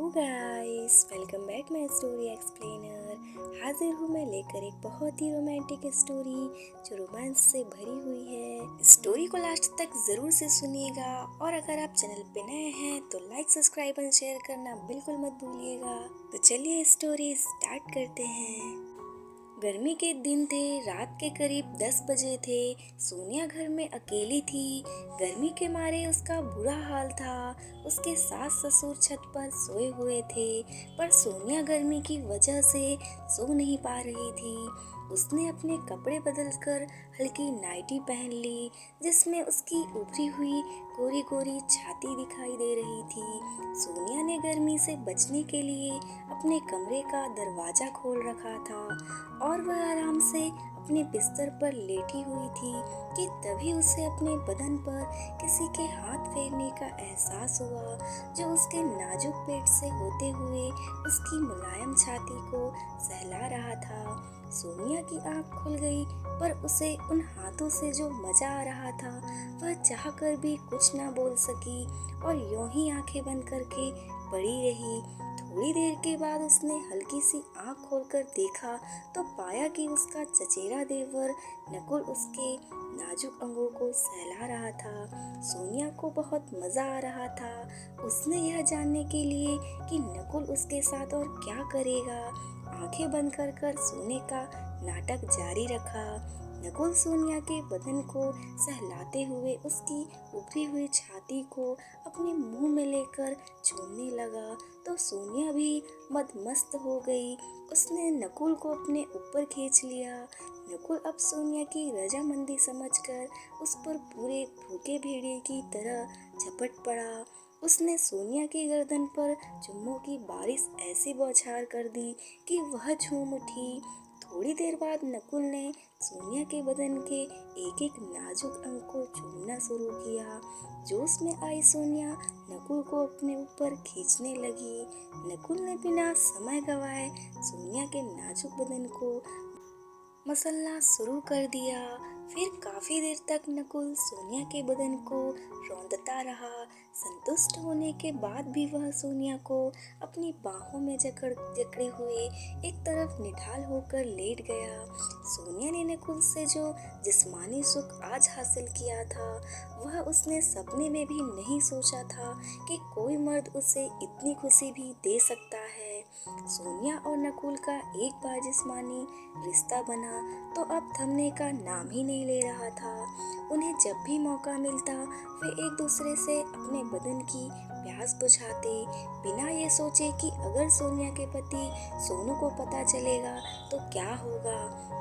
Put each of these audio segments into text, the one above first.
Guys, welcome back my story explainer. हाजिर हूँ मैं लेकर एक बहुत ही रोमांटिक स्टोरी जो रोमांस से भरी हुई है। स्टोरी को लास्ट तक जरूर से सुनिएगा और अगर आप चैनल पे नए हैं तो लाइक, सब्सक्राइब और शेयर करना बिल्कुल मत भूलिएगा। तो चलिए स्टोरी स्टार्ट करते हैं। गर्मी के दिन थे, रात के करीब 10 बजे थे। सोनिया घर में अकेली थी। गर्मी के मारे उसका बुरा हाल था। उसके सास ससुर छत पर सोए हुए थे, पर सोनिया गर्मी की वजह से सो नहीं पा रही थी। उसने अपने कपड़े बदलकर हल्की नाइटी पहन ली, जिसमें उसकी उभरी हुई गोरी गोरी छाती दिखाई दे रही थी। सोनिया ने गर्मी से बचने के लिए अपने कमरे का दरवाजा खोल रखा था और वह आराम से अपने बिस्तर पर लेटी हुई थी कि तभी उसे अपने बदन पर किसी के हाथ फेरने का एहसास हुआ, जो उसके नाजुक पेट से होते हुए उसकी मुलायम छाती को सहला रहा था। सोनिया की आंख खुल गई, पर उसे उन हाथों से जो मजा आ रहा था वह चाहकर भी कुछ ना बोल सकी और यूं ही आंखें बंद करके पड़ी रही। थोड़ी देर के बाद उसने हल्की सी आंख खोलकर देखा तो पाया कि उसका चचेरा देवर नकुल उसके नाजुक अंगों को सहला रहा था। सोनिया को बहुत मजा आ रहा था। उसने यह जानने के लिए कि नकुल उसके साथ और क्या करेगा। आंखें बंद कर सोने का नाटक जारी रखा। नकुल सोनिया के बदन को सहलाते हुए उसकी उभरी हुई छाती को अपने मुंह में लेकर चूमने लगा तो सोनिया भी मदमस्त हो गई। उसने नकुल को अपने ऊपर खींच लिया। नकुल अब सोनिया की रजामंदी समझकर उस पर पूरे भूखे भेड़िए की तरह झपट पड़ा। उसने सोनिया की गर्दन पर चुम्मों की बारिश ऐसी बौछार कर दी कि वह झूम उठी। थोड़ी देर बाद नकुल ने सोनिया के बदन के एक एक नाजुक अंग को चूमना शुरू किया। जोश में आई सोनिया नकुल को अपने ऊपर खींचने लगी। नकुल ने बिना समय गवाए सोनिया के नाजुक बदन को मसलना शुरू कर दिया। फिर काफी देर तक नकुल सोनिया के बदन को रौंदता रहा। संतुष्ट होने के बाद भी वह सोनिया को अपनी बाहों में जकड़े हुए एक तरफ निढाल होकर लेट गया। सोनिया ने नकुल से जो जिस्मानी सुख आज हासिल किया था वह उसने सपने में भी नहीं सोचा था कि कोई मर्द उसे इतनी खुशी भी दे सकता है। सोनिया और नकुल का एक बार जिस्मानी रिश्ता बना तो अब थमने का नाम ही नहीं ले रहा था। उन्हें जब भी मौका मिलता वे एक दूसरे से अपने बदन की प्यास बुझाते, बिना ये सोचे कि अगर सोनिया के पति सोनू को पता चलेगा तो क्या होगा।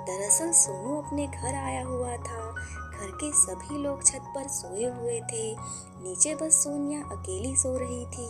दरअसल सोनू अपने घर आया हुआ था। घर के सभी लोग छत पर सोए हुए थे। नीचे बस सोनिया अकेली सो रही थी।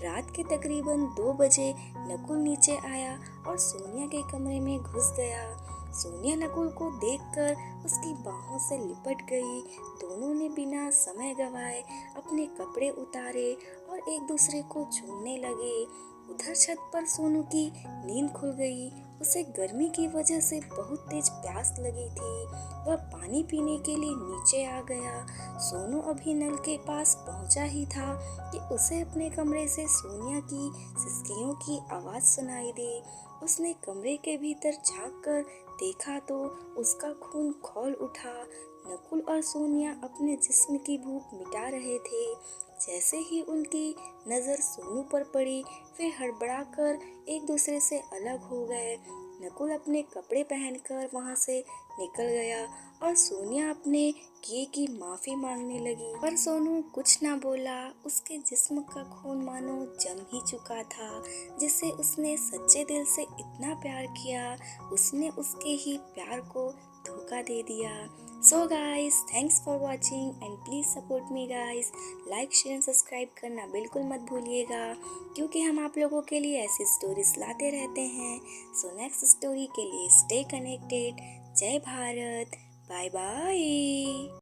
रात के तकरीबन 2 बजे नकुल नीचे आया और सोनिया के कमरे में घुस गया। सोनिया नकुल को देखकर उसकी बाहों से लिपट गई। दोनों ने बिना समय गवाए अपने कपड़े उतारे और एक दूसरे को चूमने लगे। उधर छत पर सोनू की नींद खुल गई। उसे गर्मी की वजह से बहुत तेज प्यास लगी थी। वह पानी पीने के लिए नीचे आ गया। सोनू अभी नल के पास पहुंचा ही था कि उसे अपने कमरे से सोनिया की सिसकियों की आवाज सुनाई दी। उसने कमरे के भीतर झांक कर देखा तो उसका खून खौल उठा। नकुल और सोनिया अपने जिस्म की भूख मिटा रहे थे। जैसे ही उनकी नज़र सोनू पर पड़ी वे हड़बड़ाकर एक दूसरे से अलग हो गए। नकुल अपने कपड़े पहनकर वहां से निकल गया और सोनिया अपने किए की माफी मांगने लगी, पर सोनू कुछ ना बोला। उसके जिस्म का खून मानो जम ही चुका था। जिसे उसने सच्चे दिल से इतना प्यार किया, उसने उसके ही प्यार को धोखा दे दिया। So guys, thanks for watching and please support me guys. Like, share and subscribe करना बिल्कुल मत भूलिएगा, क्योंकि हम आप लोगों के लिए ऐसी स्टोरीज लाते रहते हैं। सो नेक्स्ट स्टोरी के लिए स्टे कनेक्टेड। जय भारत, बाय बाय।